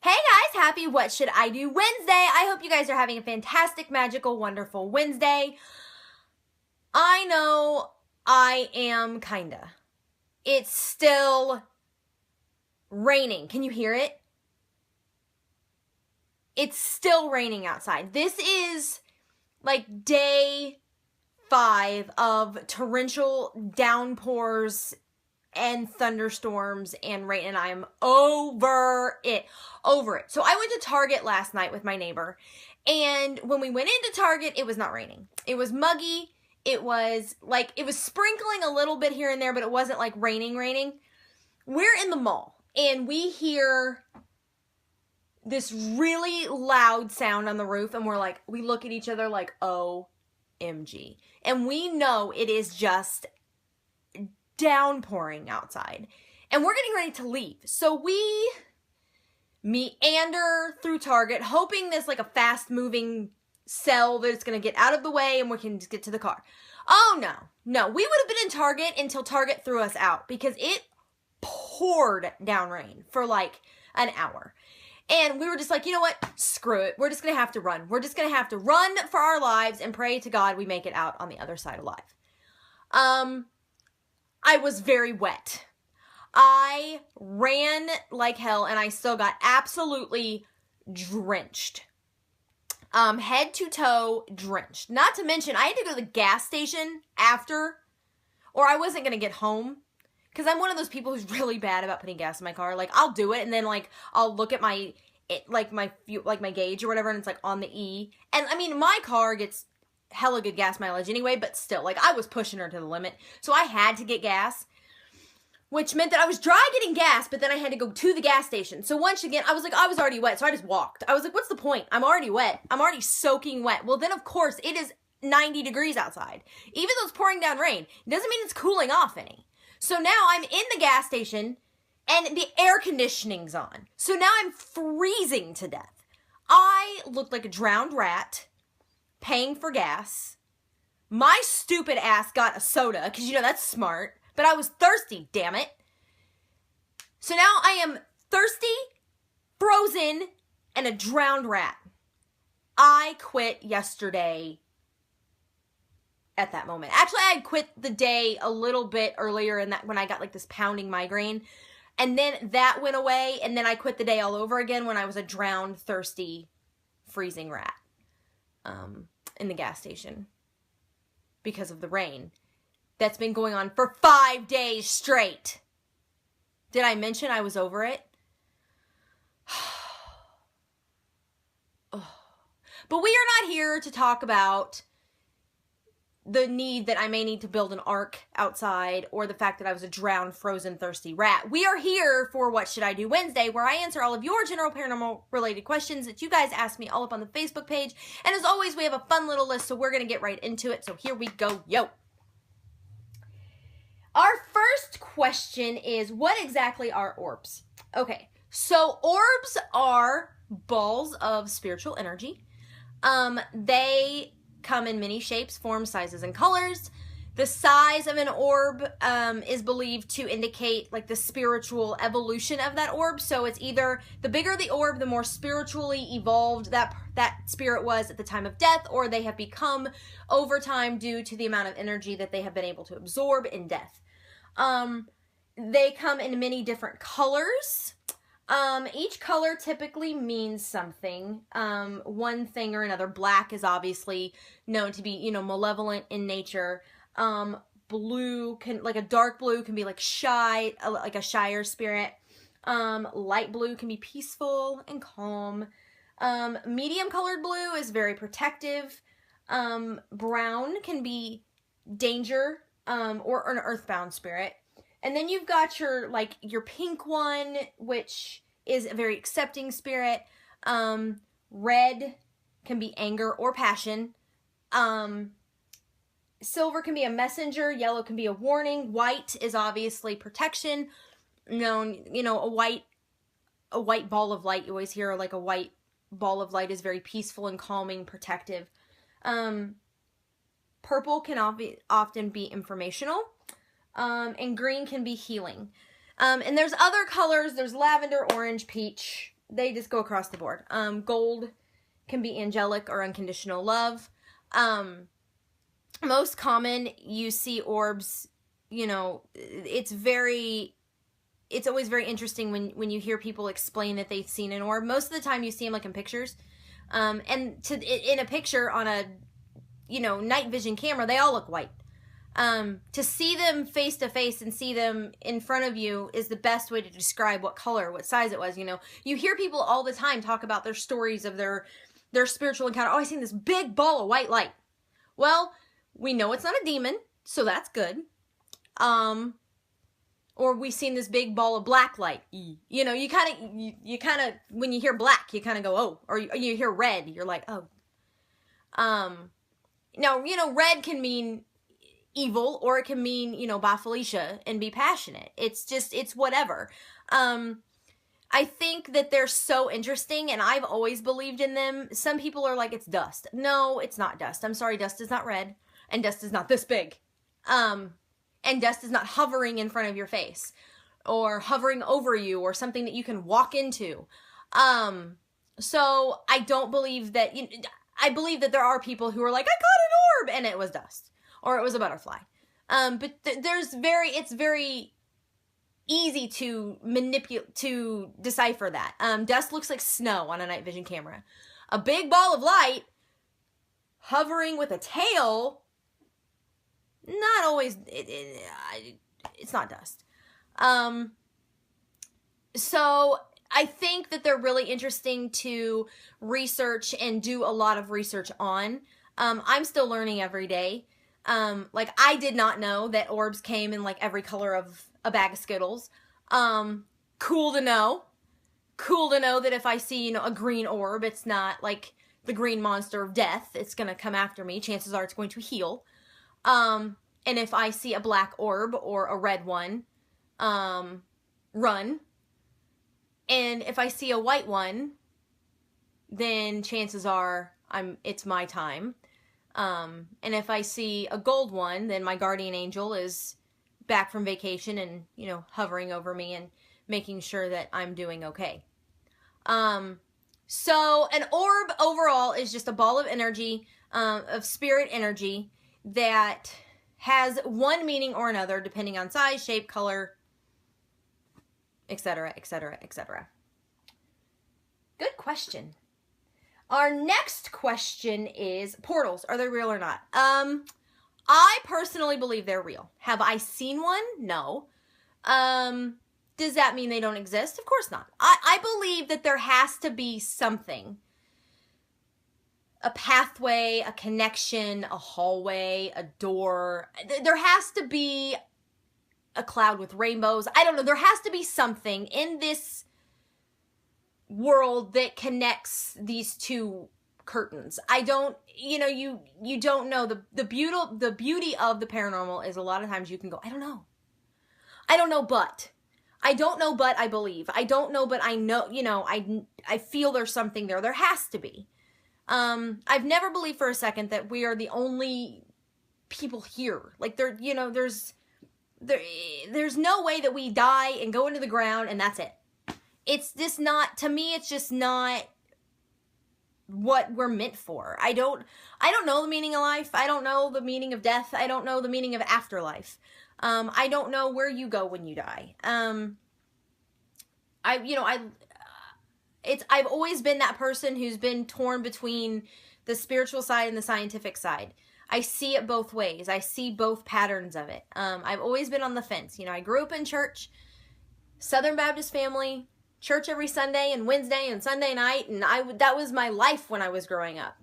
Hey guys, happy What Should I Do Wednesday. I hope you guys are having a fantastic, magical, wonderful Wednesday. I know I am kinda. It's still raining. Can you hear it? It's still raining outside. This is like day 5 of torrential downpours and thunderstorms and rain, and I'm over it. So I went to Target last night with my neighbor, and when we went into Target, it was not raining. It was muggy. It was sprinkling a little bit here and there, but it wasn't like raining. We're in the mall, and we hear this really loud sound on the roof, and we look at each other like, OMG. And we know it is just downpouring outside, and we're getting ready to leave. So we meander through Target, hoping there's like a fast moving cell that's going to get out of the way and we can just get to the car. Oh no, we would have been in Target until Target threw us out, because it poured down rain for like an hour. And we were just like, you know what? Screw it. We're just going to have to run. We're just going to have to run for our lives and pray to God we make it out on the other side alive. I was very wet. I ran like hell, and I still got absolutely drenched. Head to toe drenched. Not to mention, I had to go to the gas station after, or I wasn't going to get home. Because I'm one of those people who's really bad about putting gas in my car. Like, I'll do it, and then, like, I'll look at my gauge or whatever, and it's, like, on the E. And, I mean, my car gets hella good gas mileage anyway, but still, like, I was pushing her to the limit. So I had to get gas, which meant that I was dry getting gas, but then I had to go to the gas station. So once again, I was already wet, so I just walked. I was like, what's the point? I'm already wet. I'm already soaking wet. Well, then, of course, it is 90 degrees outside. Even though it's pouring down rain, it doesn't mean it's cooling off any. So now I'm in the gas station, and the air conditioning's on. So now I'm freezing to death. I looked like a drowned rat, paying for gas. My stupid ass got a soda, because, you know, that's smart. But I was thirsty, damn it. So now I am thirsty, frozen, and a drowned rat. I quit yesterday at that moment. Actually, I had quit the day a little bit earlier when I got like this pounding migraine. And then that went away, and then I quit the day all over again when I was a drowned, thirsty, freezing rat in the gas station because of the rain. That's been going on for 5 days straight. Did I mention I was over it? But we are not here to talk about the need that I may need to build an ark outside, or the fact that I was a drowned, frozen, thirsty rat. We are here for What Should I Do Wednesday, where I answer all of your general paranormal related questions that you guys ask me all up on the Facebook page. And as always, we have a fun little list, so we're going to get right into it. So here we go. Yo! Our first question is, what exactly are orbs? Okay, so orbs are balls of spiritual energy. They come in many shapes, forms, sizes, and colors. The size of an orb is believed to indicate like the spiritual evolution of that orb. So it's either the bigger the orb, the more spiritually evolved that spirit was at the time of death, or they have become over time due to the amount of energy that they have been able to absorb in death. They come in many different colors. Each color typically means something, one thing or another. Black is obviously known to be, you know, malevolent in nature. Blue like a dark blue can be like shy, like a shyer spirit. Light blue can be peaceful and calm. Medium colored blue is very protective. Brown can be danger, or an earthbound spirit. And then you've got your pink one, which is a very accepting spirit. Red can be anger or passion. Silver can be a messenger. Yellow can be a warning. White is obviously protection. A white ball of light. You always hear like a white ball of light is very peaceful and calming, protective. Purple can often be informational. And green can be healing. And there's other colors. There's lavender, orange, peach, they just go across the board. Gold can be angelic or unconditional love. Most common, you see orbs, you know, it's always very interesting when you hear people explain that they've seen an orb. Most of the time you see them like in pictures. And in a picture on a, you know, night vision camera, they all look white. To see them face to face and see them in front of you is the best way to describe what color, what size it was. You know, you hear people all the time talk about their stories of their spiritual encounter. Oh, I seen this big ball of white light. Well, we know it's not a demon, so that's good. Or we seen this big ball of black light. You know, you kind of, when you hear black, you kind of go, oh, or you hear red, you're like, oh. Now, you know, red can mean evil, or it can mean, you know, Ba Felicia and be passionate. It's whatever. I think that they're so interesting, and I've always believed in them. Some people are like, it's dust. No, it's not dust. I'm sorry, dust is not red, and dust is not this big. And dust is not hovering in front of your face, or hovering over you, or something that you can walk into. So I don't believe that, I believe that there are people who are like, I caught an orb, and it was dust, or it was a butterfly. But it's very easy to manipulate, to decipher that. Dust looks like snow on a night vision camera. A big ball of light hovering with a tail, not always, it's not dust. So I think that they're really interesting to research and do a lot of research on. I'm still learning every day. Like, I did not know that orbs came in like every color of a bag of Skittles. Cool to know. Cool to know that if I see, a green orb, it's not like the green monster of death. It's going to come after me. Chances are it's going to heal. And if I see a black orb or a red one, run. And if I see a white one, then chances are it's my time. And if I see a gold one, then my guardian angel is back from vacation and, hovering over me and making sure that I'm doing okay. So an orb overall is just a ball of energy, of spirit energy that has one meaning or another depending on size, shape, color, etc., etc., etc. Good question. Our next question is portals. Are they real or not? I personally believe they're real. Have I seen one? No. Does that mean they don't exist? Of course not. I believe that there has to be something. A pathway, a connection, a hallway, a door. There has to be a cloud with rainbows. I don't know. There has to be something in this world that connects these two curtains. I don't, you don't know. The beauty of the paranormal is a lot of times you can go, I don't know, but I don't know, but I believe. I don't know, but I know, I feel there's something there. There has to be. I've never believed for a second that we are the only people here. Like there's no way that we die and go into the ground and that's it. It's just not, to me, it's just not what we're meant for. I don't know the meaning of life. I don't know the meaning of death. I don't know the meaning of afterlife. I don't know where you go when you die. I've always been that person who's been torn between the spiritual side and the scientific side. I see it both ways. I see both patterns of it. I've always been on the fence. I grew up in church, Southern Baptist family, church every Sunday and Wednesday and Sunday night, and that was my life when I was growing up.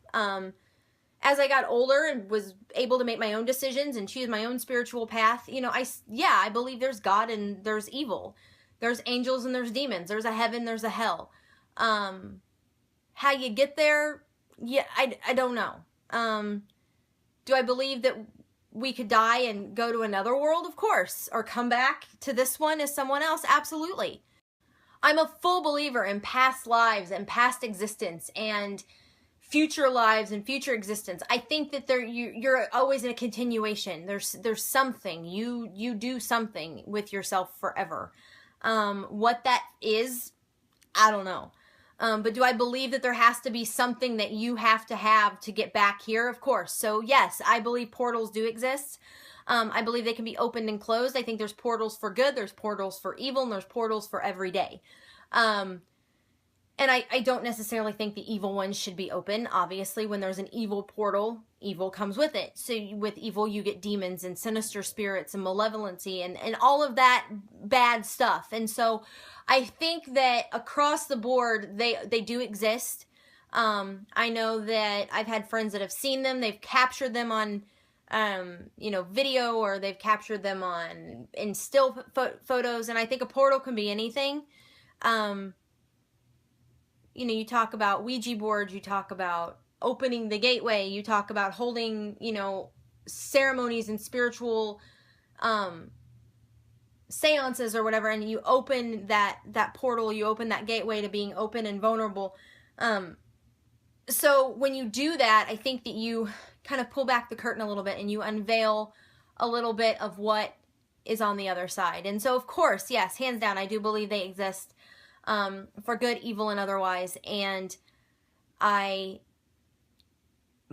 As I got older and was able to make my own decisions and choose my own spiritual path, I believe there's God and there's evil. There's angels and there's demons. There's a heaven, there's a hell. How you get there, I don't know. Do I believe that we could die and go to another world? Of course. Or come back to this one as someone else? Absolutely. I'm a full believer in past lives and past existence and future lives and future existence. I think that you're always in a continuation. There's something. You do something with yourself forever. What that is, I don't know. But do I believe that there has to be something that you have to get back here? Of course. So yes, I believe portals do exist. I believe they can be opened and closed. I think there's portals for good, there's portals for evil, and there's portals for every day. And I don't necessarily think the evil ones should be open. Obviously, when there's an evil portal, evil comes with it. So with evil, you get demons and sinister spirits and malevolency and all of that bad stuff. And so I think that across the board, they do exist. I know that I've had friends that have seen them. They've captured them on, video, or they've captured them in still photos. And I think a portal can be anything. You talk about Ouija boards, you talk about opening the gateway, you talk about holding, ceremonies and spiritual seances or whatever, and you open that portal, you open that gateway to being open and vulnerable. So when you do that, I think that you kind of pull back the curtain a little bit and you unveil a little bit of what is on the other side. And so, of course, yes, hands down, I do believe they exist. For good, evil, and otherwise, and I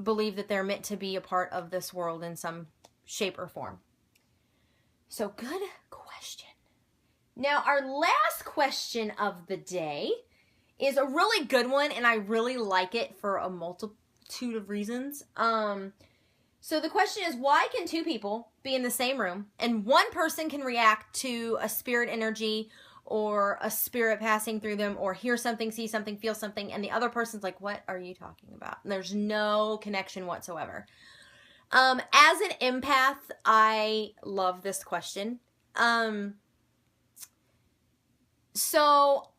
believe that they're meant to be a part of this world in some shape or form. So, good question. Now, our last question of the day is a really good one, and I really like it for a multitude of reasons. So the question is, why can two people be in the same room, and one person can react to a spirit energy or a spirit passing through them, or hear something, see something, feel something, and the other person's like, what are you talking about? And there's no connection whatsoever. As an empath, I love this question. So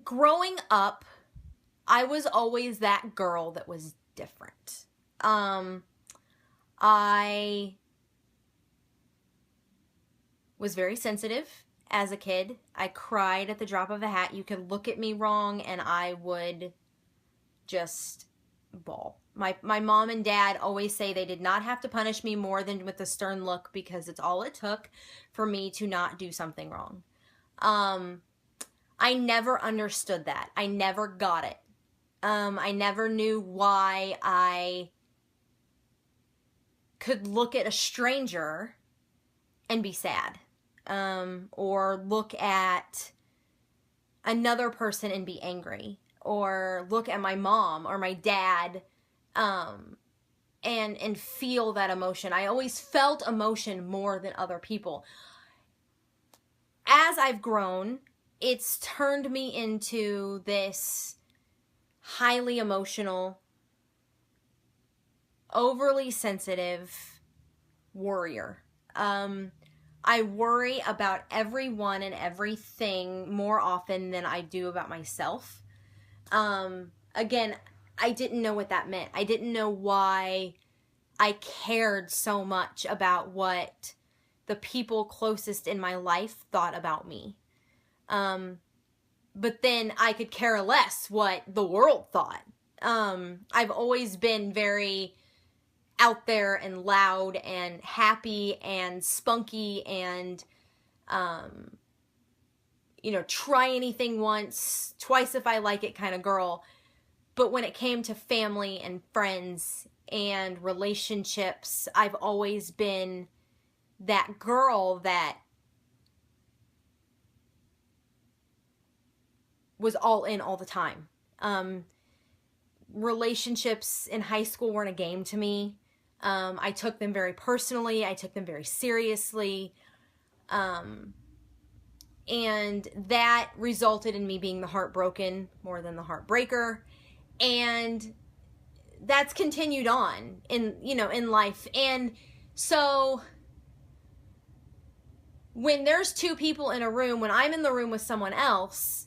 growing up, I was always that girl that was different. I was very sensitive. As a kid, I cried at the drop of a hat. You could look at me wrong and I would just bawl. My mom and dad always say they did not have to punish me more than with a stern look, because it's all it took for me to not do something wrong. I never understood that. I never got it. I never knew why I could look at a stranger and be sad. Or look at another person and be angry, or look at my mom or my dad, and feel that emotion. I always felt emotion more than other people. As I've grown, it's turned me into this highly emotional, overly sensitive warrior. I worry about everyone and everything more often than I do about myself. Again, I didn't know what that meant. I didn't know why I cared so much about what the people closest in my life thought about me. But then I could care less what the world thought. I've always been very out there and loud and happy and spunky and, try anything once, twice if I like it kind of girl. But when it came to family and friends and relationships, I've always been that girl that was all in all the time. Relationships in high school weren't a game to me. I took them very personally. I took them very seriously. And that resulted in me being the heartbroken more than the heartbreaker. And that's continued on in life. And so when there's two people in a room, when I'm in the room with someone else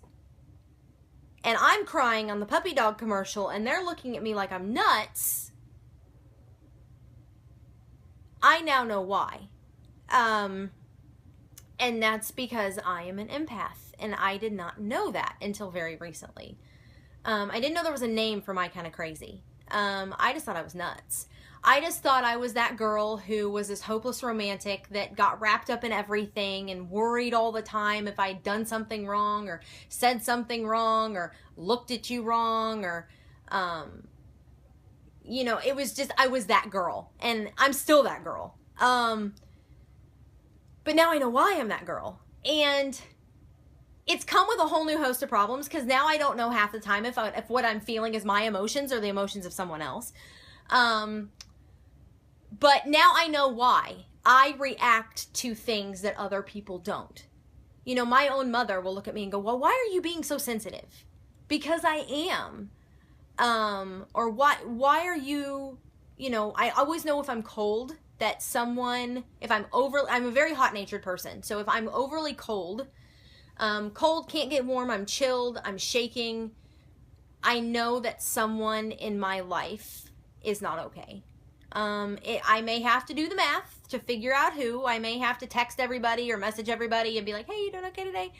and I'm crying on the puppy dog commercial and they're looking at me like I'm nuts, I now know why. And that's because I am an empath, and I did not know that until very recently. I didn't know there was a name for my kind of crazy. I just thought I was nuts. I just thought I was that girl who was this hopeless romantic that got wrapped up in everything and worried all the time if I'd done something wrong or said something wrong or looked at you wrong or, it was just, I was that girl, and I'm still that girl. But now I know why I'm that girl. And it's come with a whole new host of problems, because now I don't know half the time if what I'm feeling is my emotions or the emotions of someone else. But now I know why I react to things that other people don't. My own mother will look at me and go, well, why are you being so sensitive? Because I am. Or why are you, I always know if I'm cold, that someone, I'm a very hot-natured person. So if I'm overly cold, can't get warm, I'm chilled, I'm shaking, I know that someone in my life is not okay. I may have to do the math to figure out who. I may have to text everybody or message everybody and be like, hey, you doing okay today?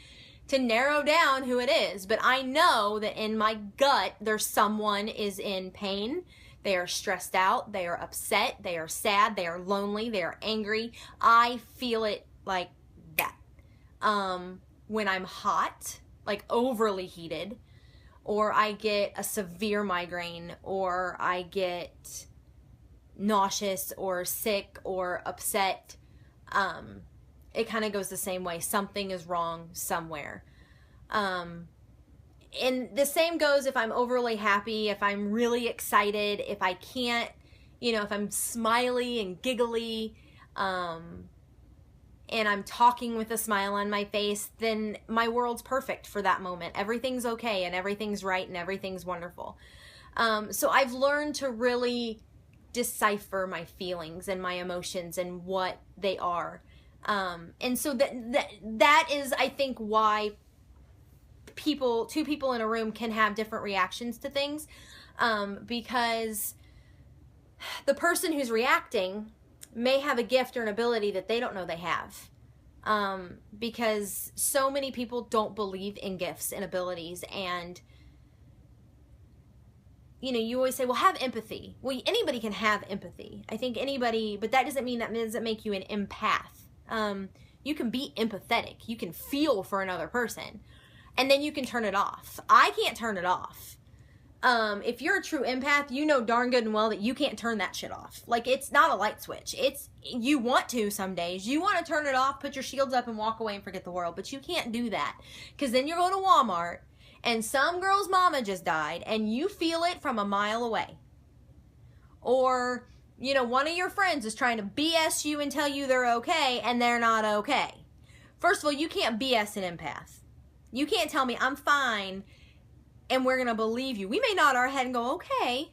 To narrow down who it is. But I know that in my gut, there's someone is in pain. They are stressed out. They are upset. They are sad. They are lonely. They are angry. I feel it like that. When I'm hot, like overly heated, or I get a severe migraine, or I get nauseous or sick or upset, it kind of goes the same way. Something is wrong somewhere. And the same goes if I'm overly happy, if I'm really excited, if I can't, if I'm smiley and giggly, and I'm talking with a smile on my face, then my world's perfect for that moment. Everything's okay and everything's right and everything's wonderful. So I've learned to really decipher my feelings and my emotions and what they are. And so that is, I think, why two people in a room can have different reactions to things, because the person who's reacting may have a gift or an ability that they don't know they have, because so many people don't believe in gifts and abilities. And you always say, well, have empathy. Well, anybody can have empathy. I think anybody, but that doesn't make you an empath. You can be empathetic. You can feel for another person, and then you can turn it off. I can't turn it off. If you're a true empath, you know darn good and well that you can't turn that shit off. Like, it's not a light switch. You want to some days. You want to turn it off, put your shields up, and walk away and forget the world. But you can't do that, because then you're going to Walmart, and some girl's mama just died, and you feel it from a mile away. Or, one of your friends is trying to BS you and tell you they're okay, and they're not okay. First of all, you can't BS an empath. You can't tell me I'm fine, and we're going to believe you. We may nod our head and go, okay.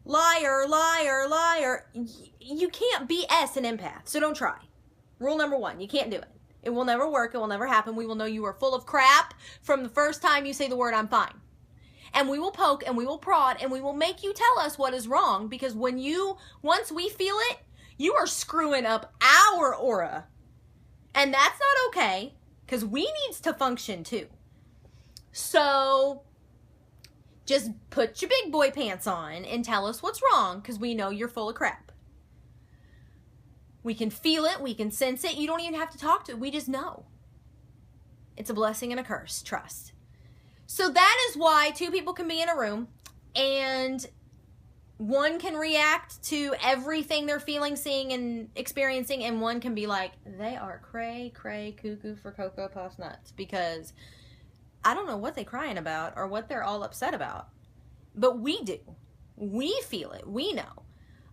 Liar, liar, liar. You can't BS an empath, so don't try. Rule number 1, you can't do it. It will never work. It will never happen. We will know you are full of crap from the first time you say the word I'm fine. And we will poke and we will prod and we will make you tell us what is wrong, because once we feel it, you are screwing up our aura. And that's not okay, because we needs to function too. So just put your big boy pants on and tell us what's wrong, because we know you're full of crap. We can feel it. We can sense it. You don't even have to talk to it. We just know. It's a blessing and a curse. Trust. So that is why two people can be in a room, and one can react to everything they're feeling, seeing, and experiencing, and one can be like, they are cray, cuckoo for Cocoa Puffs nuts, because I don't know what they're crying about or what they're all upset about. But we do. We feel it. We know.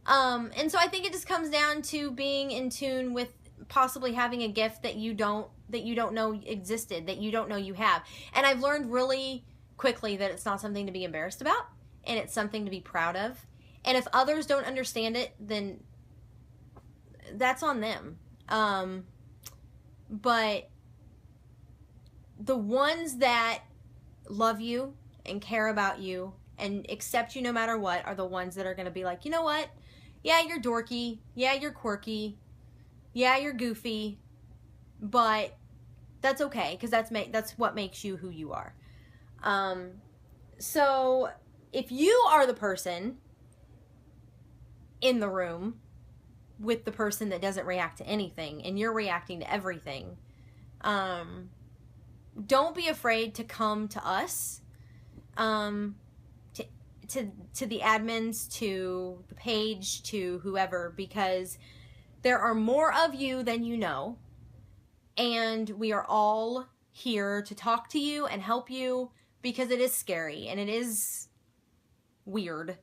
And so I think it just comes down to being in tune with possibly having a gift that you don't know existed, that you don't know you have. And I've learned really quickly that it's not something to be embarrassed about, and it's something to be proud of. And if others don't understand it, then that's on them. But the ones that love you and care about you and accept you no matter what are the ones that are going to be like, you know what? Yeah, you're dorky. Yeah, you're quirky. Yeah, you're goofy. But that's okay, because that's what makes you who you are. So if you are the person in the room with the person that doesn't react to anything and you're reacting to everything. Don't be afraid to come to us, to the admins, to the page, to whoever, because there are more of you than you know, and we are all here to talk to you and help you, because it is scary and it is weird,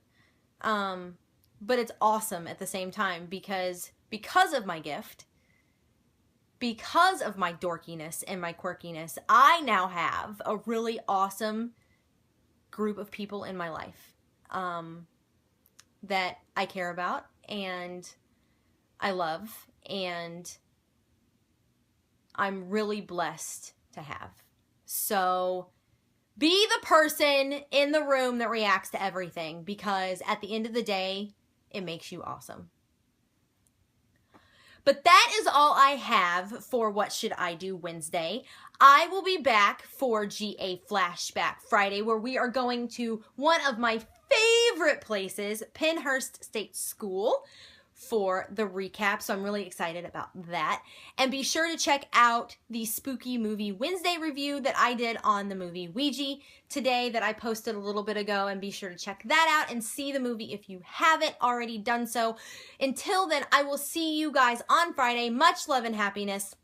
but it's awesome at the same time, because of my gift, because of my dorkiness and my quirkiness, I now have a really awesome group of people in my life that I care about and I love, and I'm really blessed to have. So be the person in the room that reacts to everything, because at the end of the day, it makes you awesome. But that is all I have for What Should I Do Wednesday. I will be back for GA Flashback Friday, where we are going to one of my favorite places, Pennhurst State School, for the recap. So I'm really excited about that. And be sure to check out the Spooky Movie Wednesday review that I did on the movie Ouija today that I posted a little bit ago, and be sure to check that out and see the movie if you haven't already done so. Until then, I will see you guys on Friday. Much love and happiness.